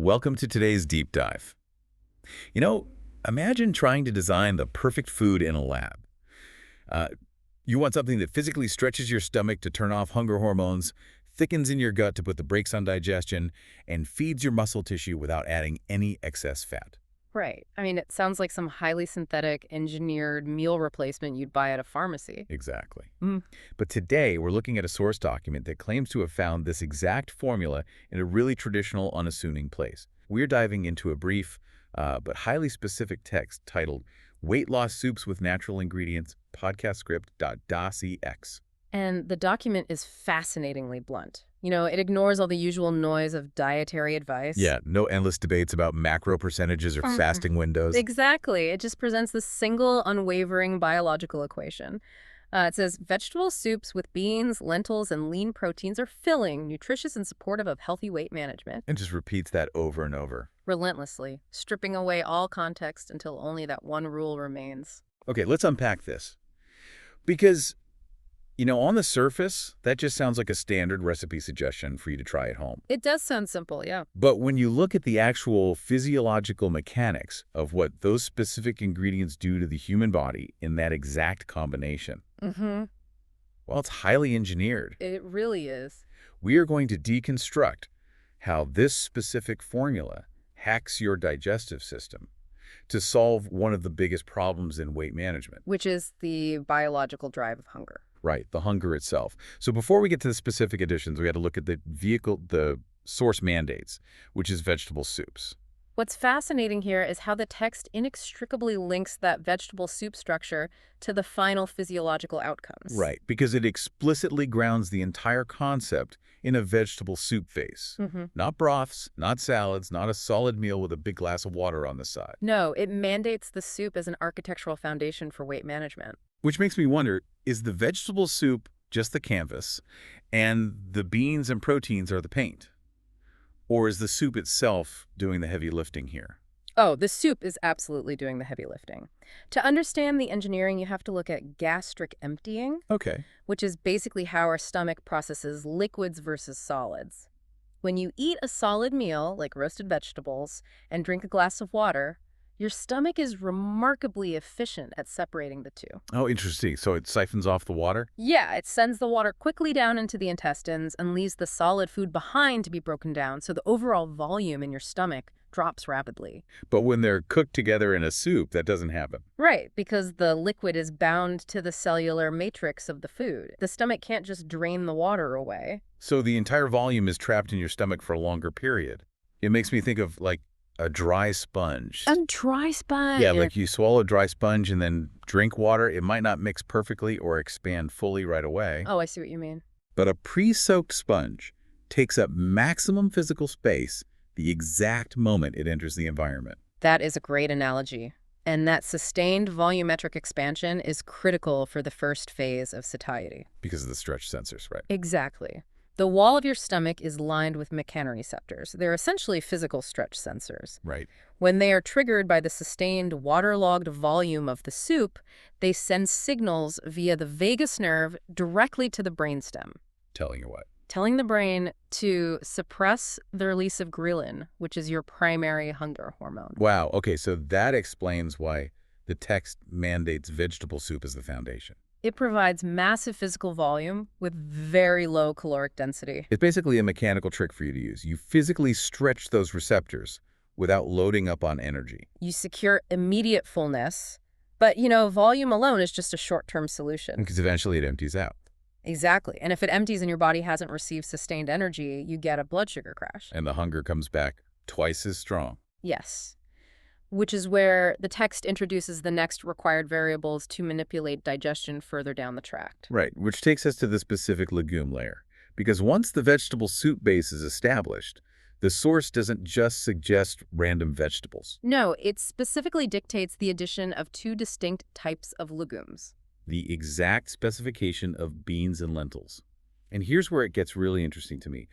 Welcome to today's deep dive. You know, imagine trying to design the perfect food in a lab. Uh, you want something that physically stretches your stomach to turn off hunger hormones, thickens in your gut to put the brakes on digestion, and feeds your muscle tissue without adding any excess fat. Right. I mean, it sounds like some highly synthetic engineered meal replacement you'd buy at a pharmacy. Exactly. Mm. But today, we're looking at a source document that claims to have found this exact formula in a really traditional, unassuming place. We're diving into a brief, but highly specific text titled Weight Loss Soups with Natural Ingredients, podcast script.docx. And the document is fascinatingly blunt. It ignores all the usual noise of dietary advice. Yeah, no endless debates about macro percentages or fasting windows. Exactly. It just presents this single, unwavering biological equation. It says, vegetable soups with beans, lentils, and lean proteins are filling, nutritious, and supportive of healthy weight management. And just repeats that over and over. Relentlessly, stripping away all context until only that one rule remains. Okay, let's unpack this. Because, on the surface, that just sounds like a standard recipe suggestion for you to try at home. It does sound simple, yeah. But when you look at the actual physiological mechanics of what those specific ingredients do to the human body in that exact combination, well, it's highly engineered. It really is. We are going to deconstruct how this specific formula hacks your digestive system to solve one of the biggest problems in weight management. Which is the biological drive of hunger. Right, the hunger itself. So before we get to the specific additions, we got to look at the source mandates, which is vegetable soups. What's fascinating here is how the text inextricably links that vegetable soup structure to the final physiological outcomes. Right, because it explicitly grounds the entire concept in a vegetable soup phase. Not broths, not salads, not a solid meal with a big glass of water on the side. No, it mandates the soup as an architectural foundation for weight management. Which makes me wonder, is the vegetable soup just the canvas, and the beans and proteins are the paint? Or is the soup itself doing the heavy lifting here? Oh, the soup is absolutely doing the heavy lifting. To understand the engineering, you have to look at gastric emptying, Okay. which is basically how our stomach processes liquids versus solids. When you eat a solid meal, like roasted vegetables, and drink a glass of water, your stomach is remarkably efficient at separating the two. Oh, interesting. So it siphons off the water? Yeah, it sends the water quickly down into the intestines and leaves the solid food behind to be broken down, so the overall volume in your stomach drops rapidly. But when they're cooked together in a soup, that doesn't happen. Right, because the liquid is bound to the cellular matrix of the food. The stomach can't just drain the water away. So the entire volume is trapped in your stomach for a longer period. It makes me think of, like, a dry sponge. A dry sponge. Yeah, like you swallow a dry sponge and then drink water. It might not mix perfectly or expand fully right away. Oh, I see what you mean. But a pre-soaked sponge takes up maximum physical space the exact moment it enters the environment. That is a great analogy. And that sustained volumetric expansion is critical for the first phase of satiety. Because of the stretch sensors, right? Exactly. The wall of your stomach is lined with mechanoreceptors. They're essentially physical stretch sensors. Right. When they are triggered by the sustained waterlogged volume of the soup, they send signals via the vagus nerve directly to the brainstem, Telling you what? telling the brain to suppress the release of ghrelin, which is your primary hunger hormone. Wow. Okay, so that explains why the text mandates vegetable soup as the foundation. It provides massive physical volume with very low caloric density. It's basically a mechanical trick for you to use. You physically stretch those receptors without loading up on energy. You secure immediate fullness, but, volume alone is just a short-term solution. Because eventually it empties out. Exactly. And if it empties and your body hasn't received sustained energy, you get a blood sugar crash. And the hunger comes back twice as strong. Yes. Which is where the text introduces the next required variables to manipulate digestion further down the tract. Right, which takes us to the specific legume layer. Because once the vegetable soup base is established, the source doesn't just suggest random vegetables. No, it specifically dictates the addition of two distinct types of legumes. The exact specification of beans and lentils. And here's where it gets really interesting to me.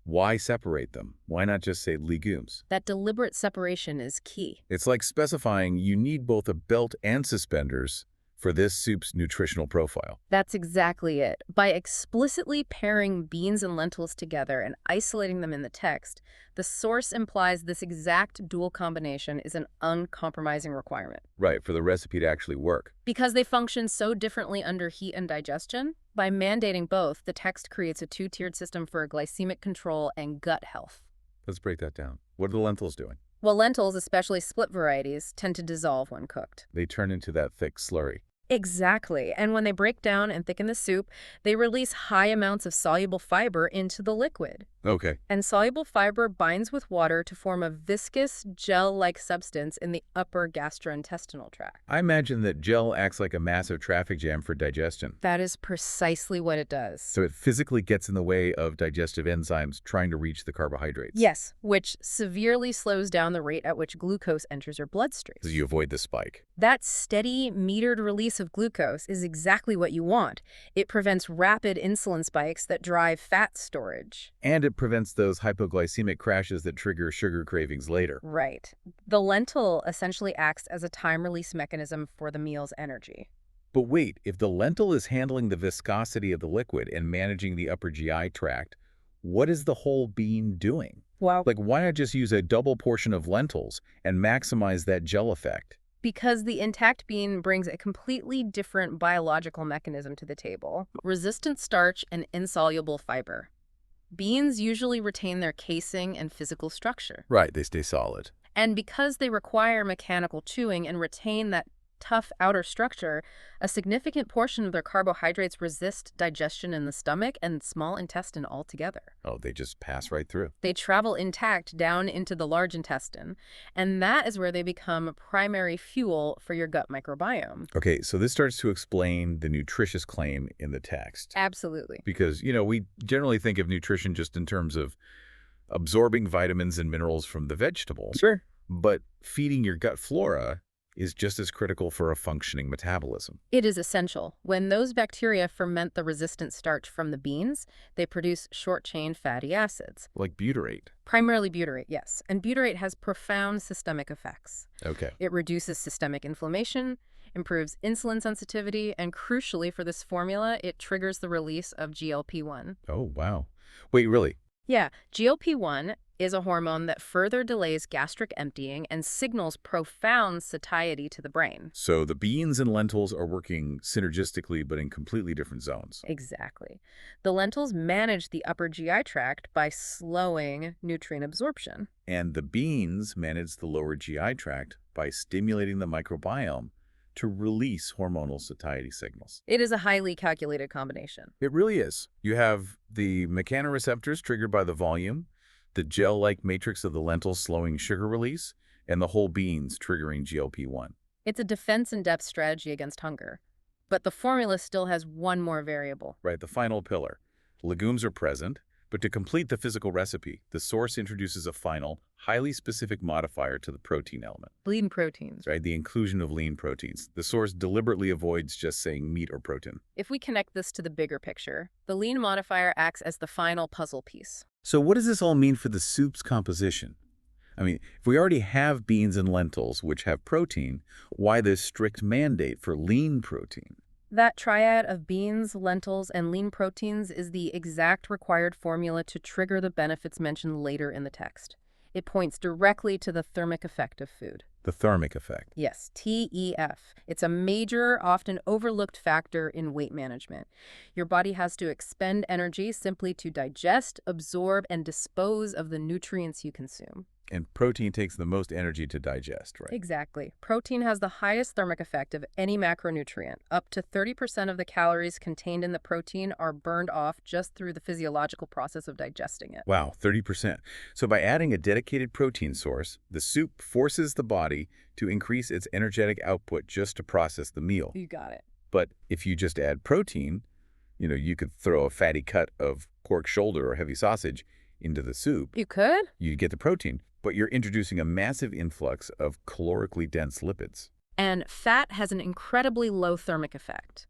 Why separate them? Why not just say legumes? That deliberate separation is key. It's like specifying you need both a belt and suspenders for this soup's nutritional profile. That's exactly it. By explicitly pairing beans and lentils together and isolating them in the text, the source implies this exact dual combination is an uncompromising requirement. Right, for the recipe to actually work. Because they function so differently under heat and digestion, by mandating both, the text creates a two-tiered system for glycemic control and gut health. Let's break that down. What are the lentils doing? Well, lentils, especially split varieties, tend to dissolve when cooked. They turn into that thick slurry. Exactly. And when they break down and thicken the soup, they release high amounts of soluble fiber into the liquid. Okay. And soluble fiber binds with water to form a viscous, gel-like substance in the upper gastrointestinal tract. I imagine that gel acts like a massive traffic jam for digestion. That is precisely what it does. So it physically gets in the way of digestive enzymes trying to reach the carbohydrates. Yes, which severely slows down the rate at which glucose enters your bloodstream. So you avoid the spike. That steady, metered release of glucose is exactly what you want. It prevents rapid insulin spikes that drive fat storage. And it prevents those hypoglycemic crashes that trigger sugar cravings later. Right. The lentil essentially acts as a time-release mechanism for the meal's energy. But wait, if the lentil is handling the viscosity of the liquid and managing the upper GI tract, what is the whole bean doing? Well, Like, why not just use a double portion of lentils and maximize that gel effect? because the intact bean brings a completely different biological mechanism to the table: resistant starch and insoluble fiber. Beans usually retain their casing and physical structure. Right, they stay solid. And because they require mechanical chewing and retain that tough outer structure, a significant portion of their carbohydrates resist digestion in the stomach and small intestine altogether. Oh, they just pass right through. They travel intact down into the large intestine, and that is where they become primary fuel for your gut microbiome. Okay, so this starts to explain the nutritious claim in the text. Absolutely. Because, we generally think of nutrition just in terms of absorbing vitamins and minerals from the vegetables. Sure. But feeding your gut flora is just as critical for a functioning metabolism. It is essential. When those bacteria ferment the resistant starch from the beans, they produce short-chain fatty acids. Like butyrate. Primarily butyrate, yes. And butyrate has profound systemic effects. Okay. It reduces systemic inflammation, improves insulin sensitivity, and crucially for this formula, it triggers the release of GLP-1. Oh, wow. Wait, really? Yeah, GLP-1 is a hormone that further delays gastric emptying and signals profound satiety to the brain. So the beans and lentils are working synergistically but in completely different zones. Exactly. The lentils manage the upper GI tract by slowing nutrient absorption. And the beans manage the lower GI tract by stimulating the microbiome to release hormonal satiety signals. It is a highly calculated combination. It really is. You have the mechanoreceptors triggered by the volume, the gel-like matrix of the lentils slowing sugar release, and the whole beans triggering GLP-1. It's a defense-in-depth strategy against hunger. But the formula still has one more variable. Right, the final pillar. Legumes are present, but to complete the physical recipe, the source introduces a final, highly specific modifier to the protein element. Lean proteins. Right, the inclusion of lean proteins. The source deliberately avoids just saying meat or protein. If we connect this to the bigger picture, the lean modifier acts as the final puzzle piece. So what does this all mean for the soup's composition? I mean, if we already have beans and lentils, which have protein, why this strict mandate for lean protein? That triad of beans, lentils, and lean proteins is the exact required formula to trigger the benefits mentioned later in the text. It points directly to the thermic effect of food. The thermic effect. Yes, TEF. It's a major, often overlooked factor in weight management. Your body has to expend energy simply to digest, absorb, and dispose of the nutrients you consume. And protein takes the most energy to digest, right? Exactly. Protein has the highest thermic effect of any macronutrient. Up to 30% of the calories contained in the protein are burned off just through the physiological process of digesting it. Wow, 30%. So by adding a dedicated protein source, the soup forces the body to increase its energetic output just to process the meal. You got it. But if you just add protein, you could throw a fatty cut of pork shoulder or heavy sausage into the soup. You could? You'd get the protein. But you're introducing a massive influx of calorically dense lipids. And fat has an incredibly low thermic effect.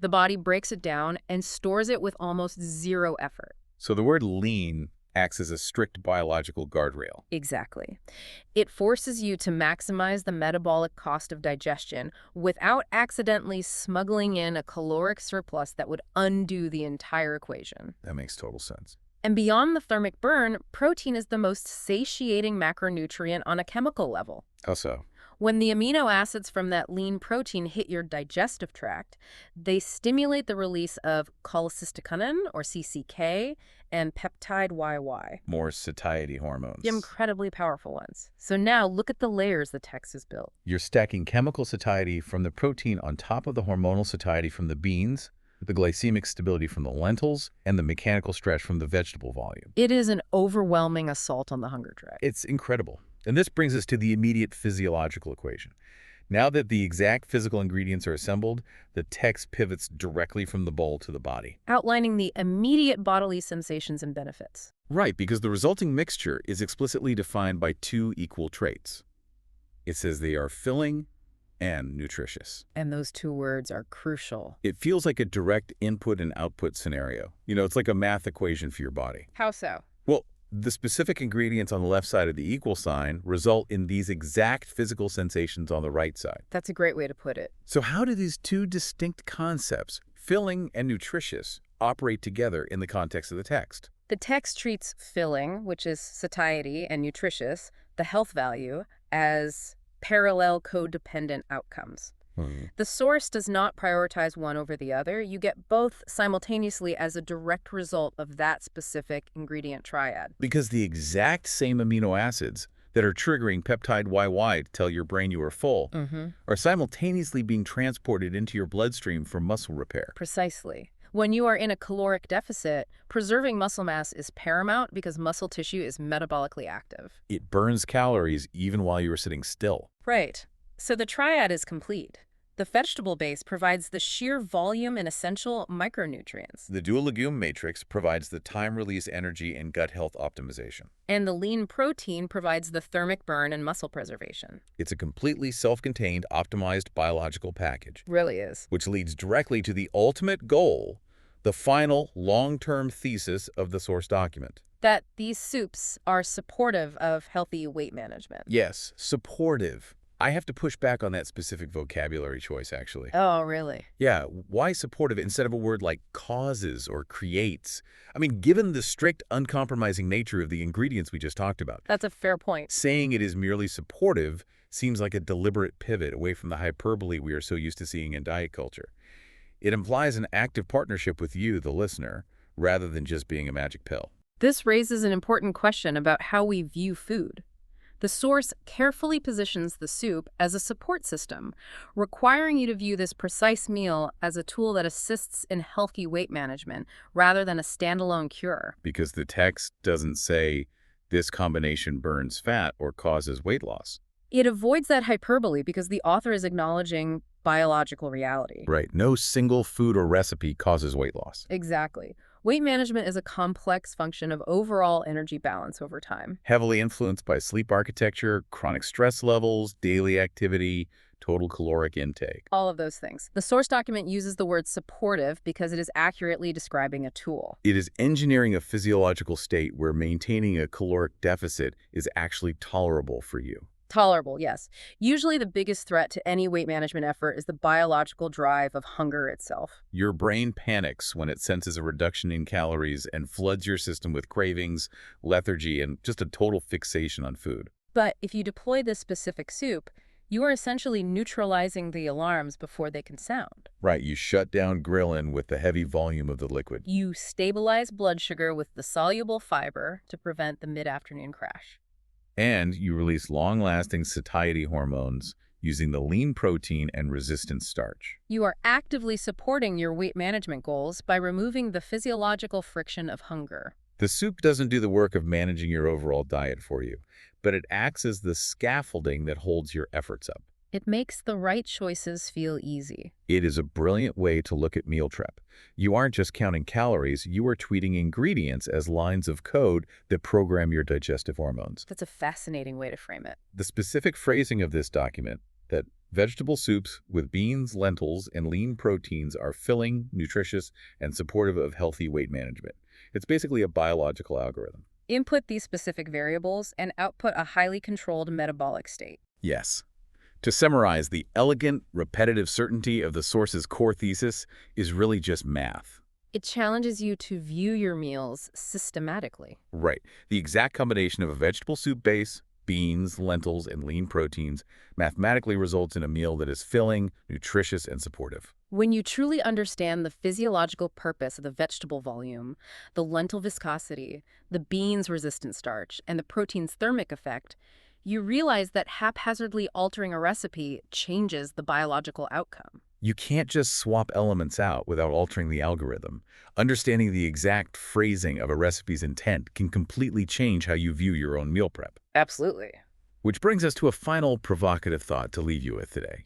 The body breaks it down and stores it with almost zero effort. So the word lean acts as a strict biological guardrail. Exactly. It forces you to maximize the metabolic cost of digestion without accidentally smuggling in a caloric surplus that would undo the entire equation. That makes total sense. And beyond the thermic burn, protein is the most satiating macronutrient on a chemical level. How so? When the amino acids from that lean protein hit your digestive tract, they stimulate the release of cholecystokinin, or CCK, and peptide YY. More satiety hormones. The incredibly powerful ones. So now look at the layers the text has built. You're stacking chemical satiety from the protein on top of the hormonal satiety from the beans, the glycemic stability from the lentils, and the mechanical stretch from the vegetable volume. It is an overwhelming assault on the hunger tract. It's incredible. And this brings us to the immediate physiological equation. Now that the exact physical ingredients are assembled, the text pivots directly from the bowl to the body. Outlining the immediate bodily sensations and benefits. Right, because the resulting mixture is explicitly defined by two equal traits. It says they are filling and nutritious. And those two words are crucial. It feels like a direct input and output scenario. It's like a math equation for your body. How so? Well, the specific ingredients on the left side of the equal sign result in these exact physical sensations on the right side. That's a great way to put it. So how do these two distinct concepts, filling and nutritious, operate together in the context of the text? The text treats filling, which is satiety, and nutritious, the health value, as parallel codependent outcomes. The source does not prioritize one over the other. You get both simultaneously as a direct result of that specific ingredient triad. Because the exact same amino acids that are triggering peptide YY to tell your brain you are full are simultaneously being transported into your bloodstream for muscle repair. Precisely. When you are in a caloric deficit, preserving muscle mass is paramount because muscle tissue is metabolically active. It burns calories even while you are sitting still. Right. So the triad is complete. The vegetable base provides the sheer volume and essential micronutrients. The dual legume matrix provides the time-release energy and gut health optimization. And the lean protein provides the thermic burn and muscle preservation. It's a completely self-contained, optimized biological package. Really is. Which leads directly to the ultimate goal, the final long-term thesis of the source document. That these soups are supportive of healthy weight management. Yes, supportive. I have to push back on that specific vocabulary choice, actually. Oh, really? Yeah, why supportive instead of a word like causes or creates? I mean, given the strict, uncompromising nature of the ingredients we just talked about, That's a fair point. saying it is merely supportive seems like a deliberate pivot away from the hyperbole we are so used to seeing in diet culture. It implies an active partnership with you, the listener, rather than just being a magic pill. This raises an important question about how we view food. The source carefully positions the soup as a support system, requiring you to view this precise meal as a tool that assists in healthy weight management rather than a standalone cure. Because the text doesn't say, this combination burns fat or causes weight loss. It avoids that hyperbole because the author is acknowledging biological reality. Right. No single food or recipe causes weight loss. Exactly. Weight management is a complex function of overall energy balance over time. Heavily influenced by sleep architecture, chronic stress levels, daily activity, total caloric intake. All of those things. The source document uses the word supportive because it is accurately describing a tool. It is engineering a physiological state where maintaining a caloric deficit is actually tolerable for you. Tolerable, yes. Usually the biggest threat to any weight management effort is the biological drive of hunger itself. Your brain panics when it senses a reduction in calories and floods your system with cravings, lethargy, and just a total fixation on food. But if you deploy this specific soup, you are essentially neutralizing the alarms before they can sound. Right, you shut down ghrelin with the heavy volume of the liquid. You stabilize blood sugar with the soluble fiber to prevent the mid-afternoon crash. And you release long-lasting satiety hormones using the lean protein and resistant starch. You are actively supporting your weight management goals by removing the physiological friction of hunger. The soup doesn't do the work of managing your overall diet for you, but it acts as the scaffolding that holds your efforts up. It makes the right choices feel easy. It is a brilliant way to look at meal prep. You aren't just counting calories, you are treating ingredients as lines of code that program your digestive hormones. That's a fascinating way to frame it. The specific phrasing of this document, that vegetable soups with beans, lentils, and lean proteins are filling, nutritious, and supportive of healthy weight management. It's basically a biological algorithm. Input these specific variables and output a highly controlled metabolic state. Yes. To summarize, the elegant, repetitive certainty of the source's core thesis is really just math. It challenges you to view your meals systematically. Right. The exact combination of a vegetable soup base, beans, lentils, and lean proteins mathematically results in a meal that is filling, nutritious, and supportive. When you truly understand the physiological purpose of the vegetable volume, the lentil viscosity, the beans' resistant starch, and the protein's thermic effect, you realize that haphazardly altering a recipe changes the biological outcome. You can't just swap elements out without altering the algorithm. Understanding the exact phrasing of a recipe's intent can completely change how you view your own meal prep. Absolutely. Which brings us to a final provocative thought to leave you with today.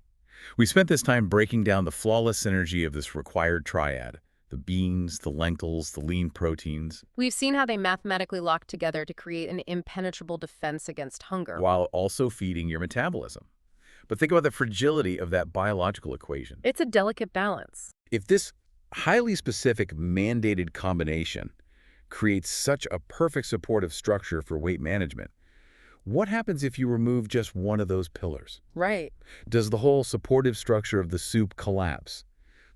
We spent this time breaking down the flawless synergy of this required triad, the beans, the lentils, the lean proteins, We've seen how they mathematically lock together to create an impenetrable defense against hunger. while also feeding your metabolism. But think about the fragility of that biological equation. It's a delicate balance. If this highly specific mandated combination creates such a perfect supportive structure for weight management, what happens if you remove just one of those pillars? Right. Does the whole supportive structure of the soup collapse?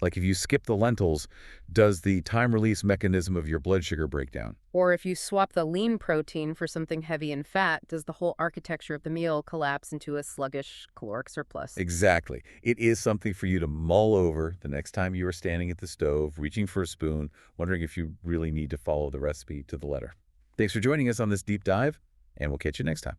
Like if you skip the lentils, does the time-release mechanism of your blood sugar break down? Or if you swap the lean protein for something heavy in fat, does the whole architecture of the meal collapse into a sluggish caloric surplus? Exactly. It is something for you to mull over the next time you are standing at the stove, reaching for a spoon, wondering if you really need to follow the recipe to the letter. Thanks for joining us on this deep dive, and we'll catch you next time.